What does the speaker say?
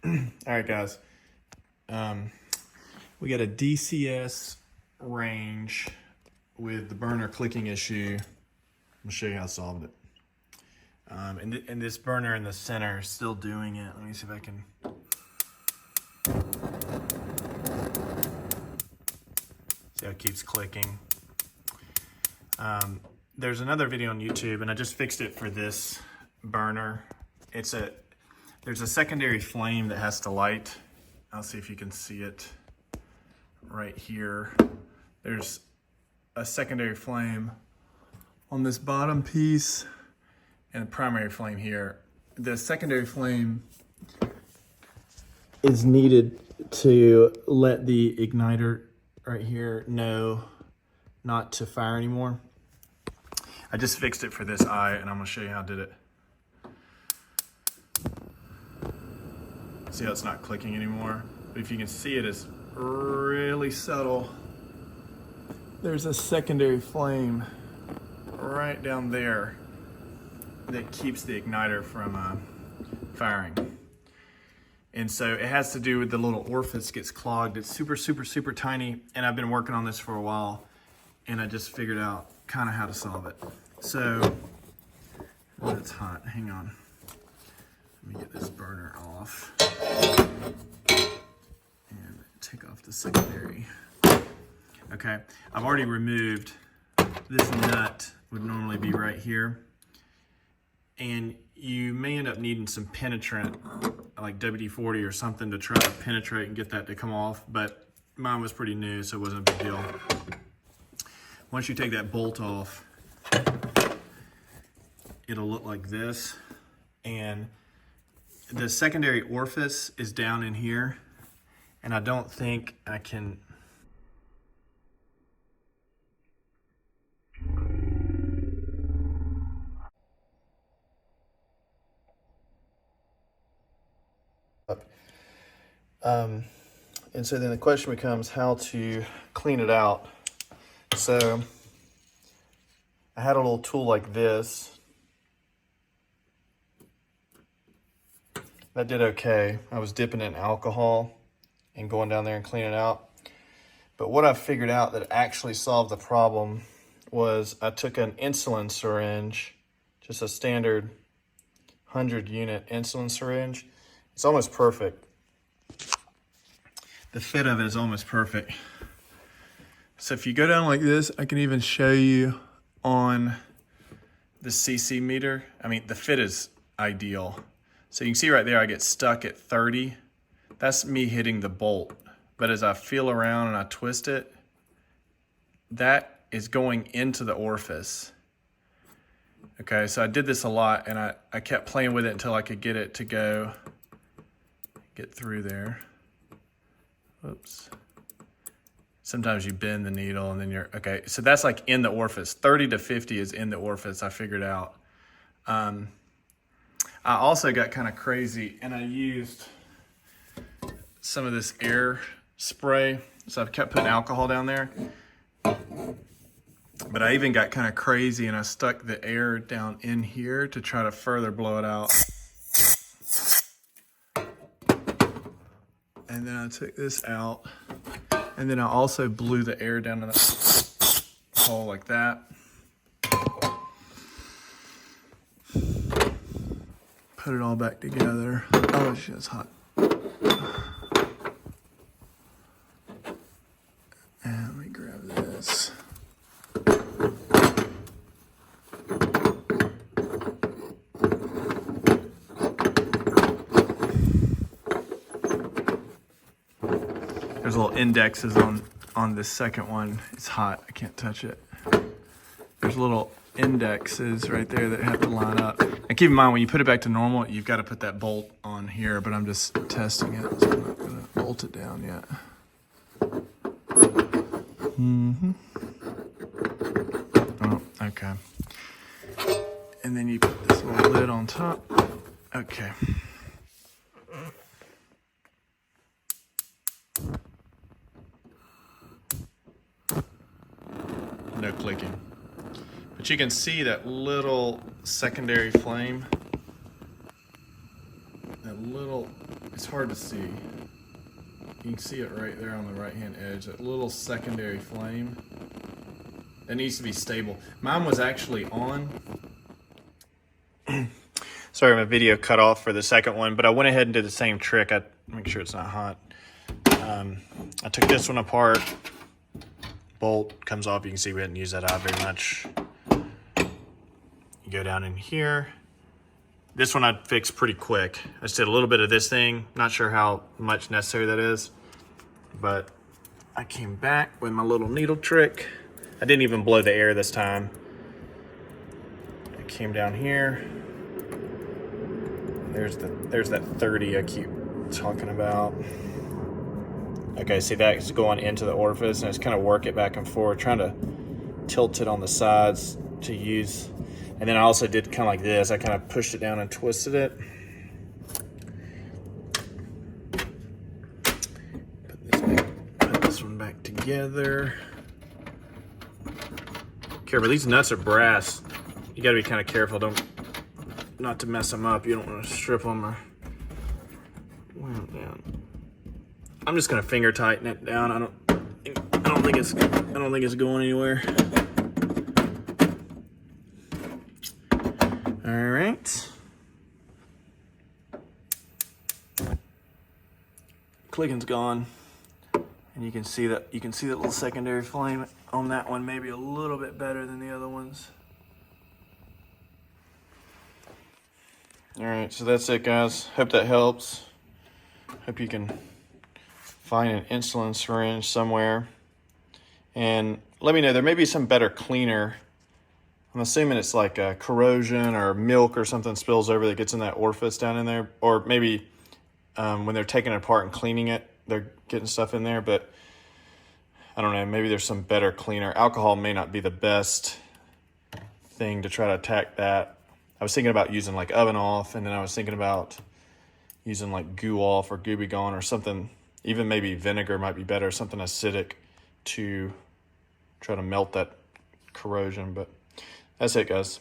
All right, guys. We got a DCS range with the burner clicking issue. I'm gonna show you how I solved it. And this burner in the center is still doing it. Let me see if I can. See how it keeps clicking. There's another video on YouTube, and I just fixed it for this burner. There's a secondary flame that has to light. I'll see if you can see it right here. There's a secondary flame on this bottom piece and a primary flame here. The secondary flame is needed to let the igniter right here know not to fire anymore. I just fixed it for this eye, and I'm gonna show you how I did it. See how it's not clicking anymore? But if you can see it, it's really subtle. There's a secondary flame right down there that keeps the igniter from firing. And so it has to do with the little orifice gets clogged. It's super, super, super tiny, and I've been working on this for a while, and I just figured out kind of how to solve it. So, oh, it's hot, hang on. Let me get this burner off and take off the secondary. Okay, I've already removed this nut, would normally be right here. And you may end up needing some penetrant, like WD-40 or something, to try to penetrate and get that to come off, but mine was pretty new, so it wasn't a big deal. Once you take that bolt off, it'll look like this, and the secondary orifice is down in here, and I don't think I can. And so then the question becomes how to clean it out. So I had a little tool like this. That did okay. I was dipping it in alcohol and going down there and cleaning it out. But what I figured out that actually solved the problem was I took an insulin syringe, just a standard 100-unit insulin syringe. It's almost perfect. The fit of it is almost perfect. So if you go down like this, I can even show you on the CC meter. I mean, the fit is ideal. So you can see right there, I get stuck at 30. That's me hitting the bolt. But as I feel around and I twist it, that is going into the orifice. Okay, so I did this a lot, and I kept playing with it until I could get it to get through there. Oops. Sometimes you bend the needle and then you're, okay, so that's like in the orifice. 30 to 50 is in the orifice, I figured out. I also got kind of crazy, and I used some of this air spray. So I've kept putting alcohol down there. But I even got kind of crazy, and I stuck the air down in here to try to further blow it out. And then I took this out, and then I also blew the air down in the hole like that. Put it all back together. Oh, shit, it's hot. And let me grab this. There's little indexes on this second one. It's hot, I can't touch it. There's little indexes right there that have to line up. And keep in mind, when you put it back to normal, you've got to put that bolt on here, but I'm just testing it, so I'm not gonna bolt it down yet. Oh, okay. And then you put this little lid on top. Okay. No clicking. But you can see that little secondary flame that little, it's hard to see. You can see it right there on the right-hand edge, that little secondary flame. It needs to be stable. Mine was actually on. Sorry, my video cut off for the second one, but I went ahead and did the same trick. I make sure it's not hot. I took this one apart. Bolt comes off. You can see we didn't use that out very much. You go down in here. This one I fixed pretty quick. I just did a little bit of this thing. Not sure how much necessary that is, but I came back with my little needle trick. I didn't even blow the air this time. I came down here. There's that 30 I keep talking about. Okay, see that's going into the orifice, and I just kind of work it back and forth, trying to tilt it on the sides to use. And then I also did kind of like this. I kind of pushed it down and twisted it. Put this one back together. Careful, these nuts are brass. You gotta be kind of careful, not to mess them up. You don't want to strip them or wear them down. I'm just gonna finger tighten it down. I don't think it's going anywhere. All right. Clicking's gone, and you can see that little secondary flame on that one, maybe a little bit better than the other ones. All right, so that's it, guys. Hope that helps. Hope you can find an insulin syringe somewhere, and let me know. There may be some better cleaner. I'm assuming it's like a corrosion or milk or something spills over that gets in that orifice down in there, or maybe when they're taking it apart and cleaning it, they're getting stuff in there, but I don't know, maybe there's some better cleaner. Alcohol may not be the best thing to try to attack that. I was thinking about using like Oven Off, and then I was thinking about using like Goo Off or Gooby Gone or something. Even maybe vinegar might be better, something acidic to try to melt that corrosion, but that's it, guys.